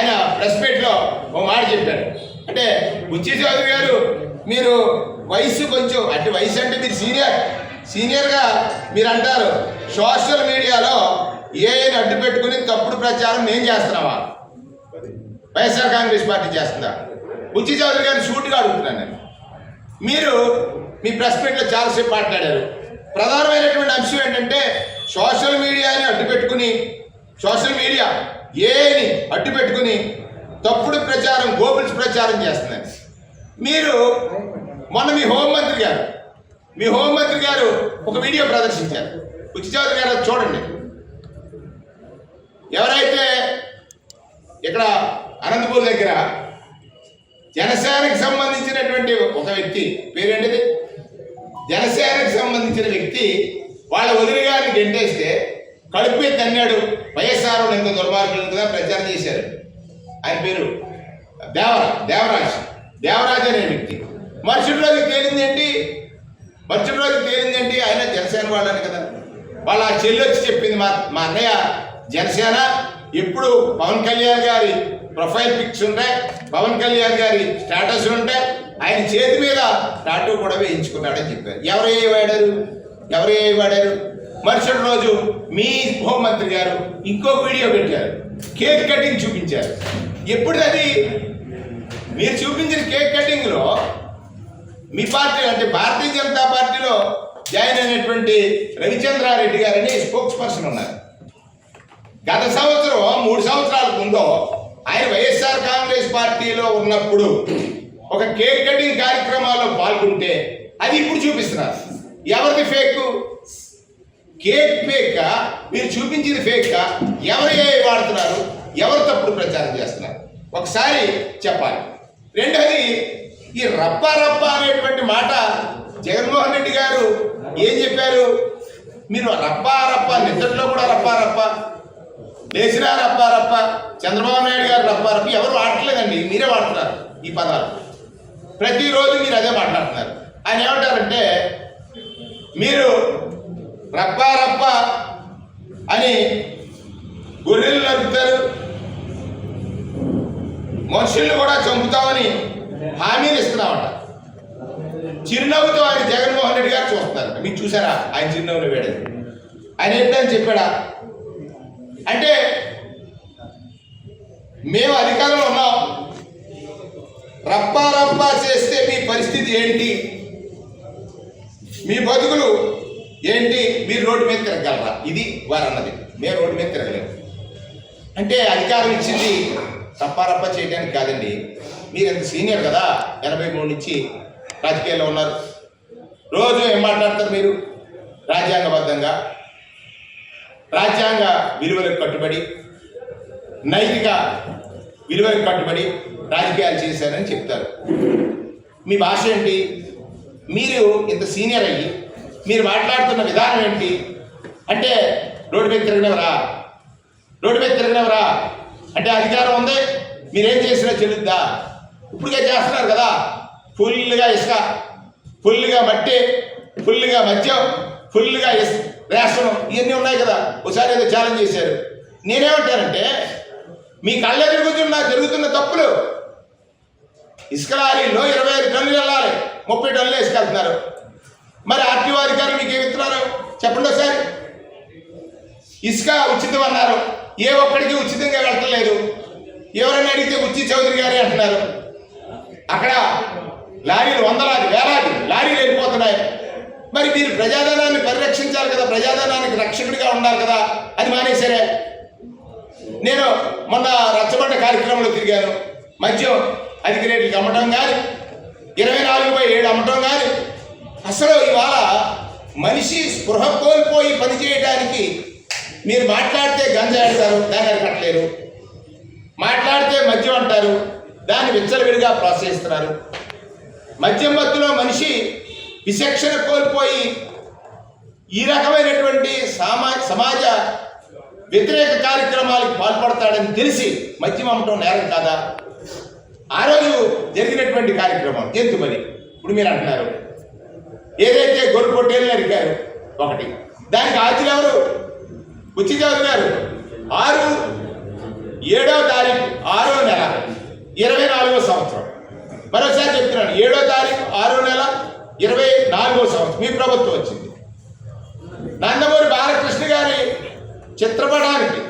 ఆయన ప్రెస్ మీట్లో ఓ మాట చెప్పారు. అంటే బుచ్చి చౌదరి గారు మీరు వయసు కొంచెం అంటే వయసు అంటే మీరు సీనియర్గా మీరు అంటారు సోషల్ మీడియాలో ఏఐని అడ్డు పెట్టుకుని తప్పుడు ప్రచారం నేను చేస్తున్నావా, వైఎస్ఆర్ కాంగ్రెస్ పార్టీ చేస్తుందా? బుచ్చి చౌదరి గారిని సూటిగా అడుగుతున్నాను నేను. మీరు మీ ప్రెస్ మీట్లో చాలాసేపు మాట్లాడారు. ప్రధానమైనటువంటి అంశం ఏంటంటే సోషల్ మీడియాని అడ్డు పెట్టుకుని సోషల్ మీడియా ఏఐని అడ్డు పెట్టుకుని తప్పుడు ప్రచారం గోబుల్స్ ప్రచారం చేస్తున్నారు. మీరు మొన్న మీ హోంమంత్రి గారు ఒక వీడియో ప్రదర్శించారు. బుచ్చి చౌదరి గారు చూడండి. ఎవరైతే ఇక్కడ అనంతపూర్ దగ్గర జనసేనకు సంబంధించినటువంటి ఒక వ్యక్తి పేరేంటిది, జనసేనకు సంబంధించిన వ్యక్తి వాళ్ళ వదిలి గారిని గెంటేస్తే కడుపు తన్నాడు, వైఎస్ఆర్ ఎంత దుర్మార్గులుగా ప్రచారం చేశారు. ఆయన పేరు దేవరాజ్ అనే వ్యక్తి. మరుసటి రోజు తేలిందేంటి ఆయన జనసేన వాళ్ళని కదా. వాళ్ళ ఆ చెల్లి వచ్చి చెప్పింది, మా అన్నయ్య జనసేన, ఎప్పుడు పవన్ కళ్యాణ్ గారి ప్రొఫైల్ పిక్స్ ఉంటాయి, పవన్ కళ్యాణ్ గారి స్టేటస్ ఉంటాయి, ఆయన చేతి మీద టాటూ కూడా వేయించుకున్నాడని చెప్పారు. ఎవరు వాడారు? మరుసటి రోజు మీ హోంమంత్రి గారు ఇంకొక వీడియో పెట్టారు, కేక్ కటింగ్ చూపించారు. ఎప్పుడు అది మీరు చూపించిన కేక్ కటింగ్లో మీ పార్టీ అంటే భారతీయ జనతా పార్టీలో జాయిన్ అయినటువంటి రవిచంద్రారెడ్డి గారని స్పోక్స్ పర్సన్ ఉన్నారు. గత సంవత్సరం 3 సంవత్సరాల ముందు ఆయన వైఎస్ఆర్ కాంగ్రెస్ పార్టీలో ఉన్నప్పుడు ఒక కేక్ కటింగ్ కార్యక్రమాల్లో పాల్గొంటే అది ఇప్పుడు చూపిస్తున్నారు. ఎవరిది ఫేక్? కేక్ ఫేక్గా మీరు చూపించింది ఫేక్గా ఎవరు వాడుతున్నారు, ఎవరు తప్పుడు ప్రచారం చేస్తున్నారు ఒకసారి చెప్పాలి. రెండోది, ఈ రప్ప అనేటువంటి మాట జగన్మోహన్ రెడ్డి గారు ఏం చెప్పారు? మీరు రప్ప నిద్రలో కూడా రప్ప లేచినా రప్ప, చంద్రబాబు నాయుడు గారు రప్ప ఎవరు వాడట్లేదండి, మీరే వాడుతున్నారు ఈ పదాలు. ప్రతిరోజు మీరు అదే మాట్లాడుతున్నారు. ఆయన ఏమంటారంటే మీరు రప్ప అని గొర్రెలు నరుకుతారు, మనుషుల్ని కూడా చంపుతామని హామీలు ఇస్తున్నామట. చిరునవ్వుతో ఆయన జగన్మోహన్ రెడ్డి గారు చూస్తున్నారు. మీకు చూసారా ఆయన చిరునవ్వులు వేడేది? ఆయన ఏంటని చెప్పాడా అంటే మేము అధికారంలో ఉన్నాం, రప్ప చేస్తే మీ పరిస్థితి ఏంటి, మీ బతుకులు ఏంటి, మీరు రోడ్డు మీద తిరగలరా? ఇది వారు అన్నది. మేము రోడ్డు మీద తిరగలేము అంటే అధికారం ఇచ్చింది రప్ప చేయడానికి కాదండి. మీరు ఎంత సీనియర్ కదా, 83 నుంచి రాజకీయాల్లో ఉన్నారు. రోజు ఏం మాట్లాడతారు మీరు? రాజ్యాంగబద్ధంగా రాజ్యాంగ విలువలకు కట్టుబడి, నైతిక విలువలకు కట్టుబడి రాజకీయాలు చేశారని చెప్తారు. మీ భాష ఏంటి? మీరు ఇంత సీనియర్ అయ్యి మీరు మాట్లాడుతున్న విధానం ఏంటి అంటే రోడ్డు మీద తిరగనవరా అంటే అధికారం ఉంది, మీరేం చేసినా చెల్లుద్దా? ఇప్పుడుగా చేస్తున్నారు కదా, ఫుల్గా ఇసుక, ఫుల్గా మట్టి, ఫుల్గా మద్యం, ఫుల్గా రేషను, ఇవన్నీ ఉన్నాయి కదా. ఒకసారి ఏదో ఛాలెంజ్ చేశారు. నేనేమంటానంటే మీ కళ్ళెదురుగుతున్న జరుగుతున్న తప్పులు, ఇసుక లారీలో 25 టన్నులు వెళ్ళాలి, 30 టన్నులు వేసుకెళ్తున్నారు. మరి ఆర్టీఓ అధికారులు మీకు ఏమి ఇస్తున్నారు చెప్పండి ఒకసారి? ఇసుక ఉచితం అన్నారు, ఏ ఒక్కడికి ఉచితంగా వెళ్ళట్లేదు. ఎవరైనా అడిగితే బుచ్చి చౌదరి గారే అంటున్నారు. అక్కడ లారీలు వందలాది వేలాది లారీలు వెళ్ళిపోతున్నాయి. మరి మీరు ప్రజాధనాన్ని పరిరక్షించాలి కదా, ప్రజాధనానికి రక్షకుడిగా ఉండాలి కదా, అది మానేశారే. నేను మొన్న రచ్చబండ కార్యక్రమంలో తిరిగాను. మద్యం అధిక రేట్లకి అమ్మటం కానీ, 24/7 అమ్మటం కానీ, అసలు ఇవాళ మనిషి స్పృహ కోల్పోయి పనిచేయడానికి మీరు మాట్లాడితే గంజా అంటారు, దాన్ని అరికట్టలేరు. మాట్లాడితే మద్యం అంటారు, దాన్ని విచ్చలవిడిగా ప్రోత్సహిస్తున్నారు. మద్యం మత్తులో మనిషి విచక్షణ కోల్పోయి ఈ రకమైనటువంటి సమాజ వ్యతిరేక కార్యక్రమాలకు పాల్పడతాడని తెలిసి మద్యం అమ్మటం నేరం కాదా? ఆ రోజు జరిగినటువంటి కార్యక్రమం జంతుబలి. ఇప్పుడు మీరు అంటున్నారు ఏదైతే గొర్రె పొట్టేళ్ళు నరికారు ఒకటి, దానికి ఆచులు ఎవరు? బుచ్చి చౌదరి గారు 6 7వ తారీఖు 6వ నెల 24వ సంవత్సరం. మరోసారి చెప్తున్నాను, 7వ తారీఖు 6వ నెల 24వ సంవత్సరం మీ ప్రభుత్వం వచ్చింది. నందమూరి బాలకృష్ణ గారి చిత్రపటానికి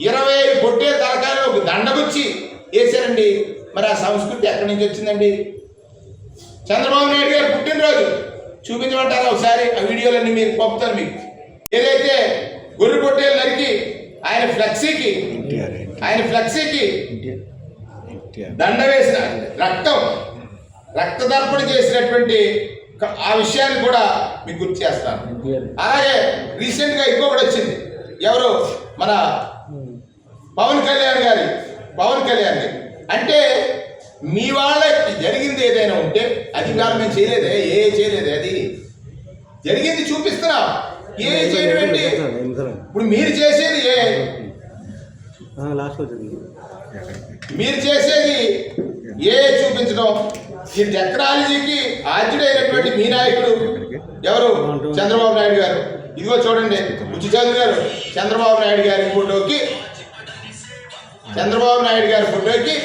25 పొట్టే తలకాయలు ఒక దండగుచ్చి వేశారండి. మరి ఆ సంస్కృతి ఎక్కడి నుంచి వచ్చిందండి? చంద్రబాబు నాయుడు గారు పుట్టినరోజు చూపించమంటారా ఒకసారి? ఆ వీడియోలన్నీ మీరు పంపుతారు. మీకు ఏదైతే గొర్రె పొట్టేలు నరికి ఆయన ఫ్లెక్సీకి దండ వేసిన రక్తదర్పణ చేసినటువంటి ఆ విషయాన్ని కూడా మీకు గుర్తు చేస్తాను. అలాగే రీసెంట్గా ఇంకొకటి వచ్చింది. ఎవరు? మన పవన్ కళ్యాణ్ గారి అంటే మీ వాళ్ళకి జరిగింది ఏదైనా ఉంటే అధికారం మేము చేయలేదే, చేయలేదే, అది జరిగింది చూపిస్తున్నాం. చేయడం ఏంటి? ఇప్పుడు మీరు చేసేది చూపించడం. ఈ టెక్నాలజీకి ఆద్యుడైనటువంటి మీ నాయకుడు ఎవరు? చంద్రబాబు నాయుడు గారు. ఇదిగో చూడండి, బుచ్చి చౌదరి గారు చంద్రబాబు నాయుడు గారి ఫోటోకి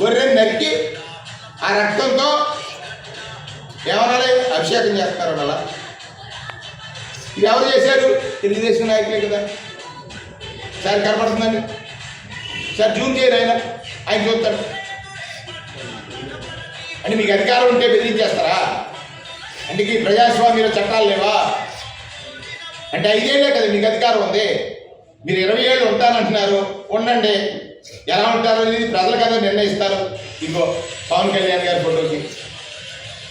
గొర్రెని నరికి ఆ రక్తంతో ఏమనాలి? అభిషేకం చేస్తారు. అలా ఇది ఎవరు చేశారు? తెలుగుదేశం నాయకులే కదా. సార్ కనపడుతుందండి, సార్ జూమ్ చేయరు, ఆయన చూస్తాడు. అంటే మీకు అధికారం ఉంటే బెదిరించేస్తారా? అంటే ఈ ప్రజాస్వామ్యంలో చట్టాలు లేవా? అంటే 5 ఏళ్ళే కదా మీకు అధికారం ఉంది. మీరు 20 ఏళ్ళు ఉంటానంటున్నారు, ఉండండి. ఎలా ఉంటారో అనేది ప్రజలు కదా నిర్ణయిస్తారు. ఇదిగో పవన్ కళ్యాణ్ గారి ఫోటోకి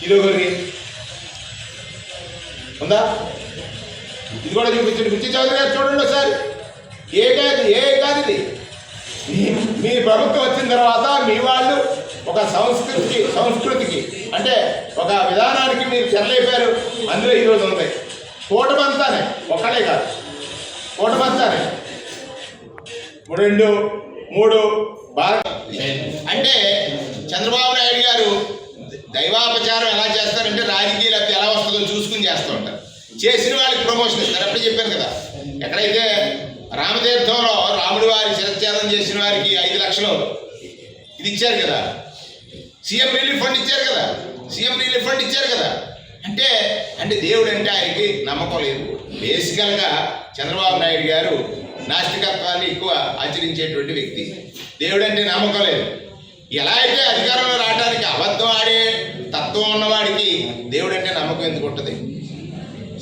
ఇదొకరికి ఉందా? ఇది కూడా చూపించండి. బుచ్చి చౌదరి గారు చూడండి ఒకసారి. కాదు ఇది. మీ ప్రభుత్వం వచ్చిన తర్వాత మీ వాళ్ళు ఒక సంస్కృతికి అంటే ఒక విధానానికి మీరు చెరలేపారు. అందులో ఈరోజు ఉంది. కూటమంతానే, ఒక్కడే కాదు, కూటమంతానే 2, 3 బాగా. అంటే చంద్రబాబు నాయుడు గారు దైవాపచారం ఎలా చేస్తారంటే రాజకీయ లబ్ధి ఎలా వస్తుందో చూసుకుని చేస్తూ ఉంటారు. చేసిన వాళ్ళకి ప్రమోషన్ ఇస్తారు. అప్పుడే చెప్పాను కదా, ఎక్కడైతే రామతీర్థంలో రాముడి వారి శిరచ్ఛేదం చేసిన వారికి 5 లక్షలు ఇది ఇచ్చారు కదా, సీఎం రిలీఫ్ ఫండ్ ఇచ్చారు కదా. అంటే దేవుడు అంటే ఆయనకి నమ్మకం లేదు. బేసికల్గా చంద్రబాబు నాయుడు గారు నాస్తికత్వాన్ని ఎక్కువ ఆచరించేటువంటి వ్యక్తి. దేవుడు అంటే నమ్మకం లేదు. ఎలా అయితే అధికారంలో రావడానికి అబద్ధం ఆడే తత్వం ఉన్నవాడికి దేవుడు అంటే నమ్మకం ఎందుకు ఉంటుంది?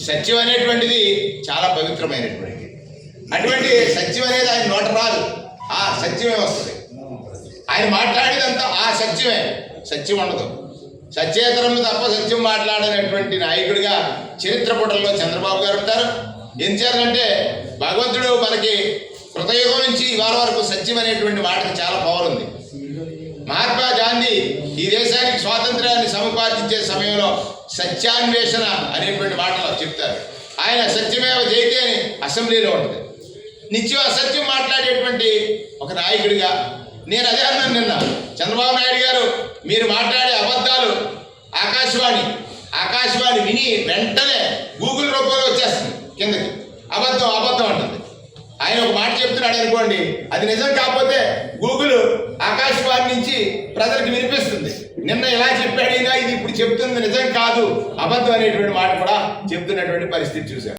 సత్యం అనేటువంటిది చాలా పవిత్రమైనటువంటిది. అటువంటి సత్యం అనేది ఆయన నోట రాదు, ఆ సత్యమే వస్తుంది. ఆయన మాట్లాడేదంతా ఆ సత్యమే, సత్యం ఉండదు. సత్యేతరం తప్ప సత్యం మాట్లాడేటువంటి నాయకుడిగా చరిత్ర పుటల్లో చంద్రబాబు గారు ఉంటారు. ఏం చేయాలంటే భగవంతుడు మనకి కృతయుగం నుంచి ఇవాళ వరకు సత్యం అనేటువంటి మాటకి చాలా పవర్ ఉంది. మహాత్మా గాంధీ ఈ దేశానికి స్వాతంత్ర్యాన్ని సముపార్జించే సమయంలో సత్యాన్వేషణ అనేటువంటి మాటలు చెప్తారు. ఆయన సత్యమేవ జయతే అని అసెంబ్లీలో ఉంటుంది. నిత్యం అసత్యం మాట్లాడేటువంటి ఒక నాయకుడిగా నేను అదే అన్నాను నిన్న. చంద్రబాబు నాయుడు గారు మీరు మాట్లాడే అబద్ధాలు ఆకాశవాణి విని వెంటనే గూగుల్ రూపంలో వచ్చేస్తుంది కిందకి. అబద్ధం అంటుంది. ఆయన ఒక మాట చెప్తున్నాడు అనుకోండి, అది నిజం కాకపోతే గూగుల్ ఆకాశవాణి నుంచి ప్రజలకు వినిపిస్తుంది. నిన్న ఇలా చెప్పాడు, ఇది ఇప్పుడు చెప్తుంది నిజం కాదు, అబద్ధం అనేటువంటి మాట కూడా చెప్తున్నటువంటి పరిస్థితి చూశాం.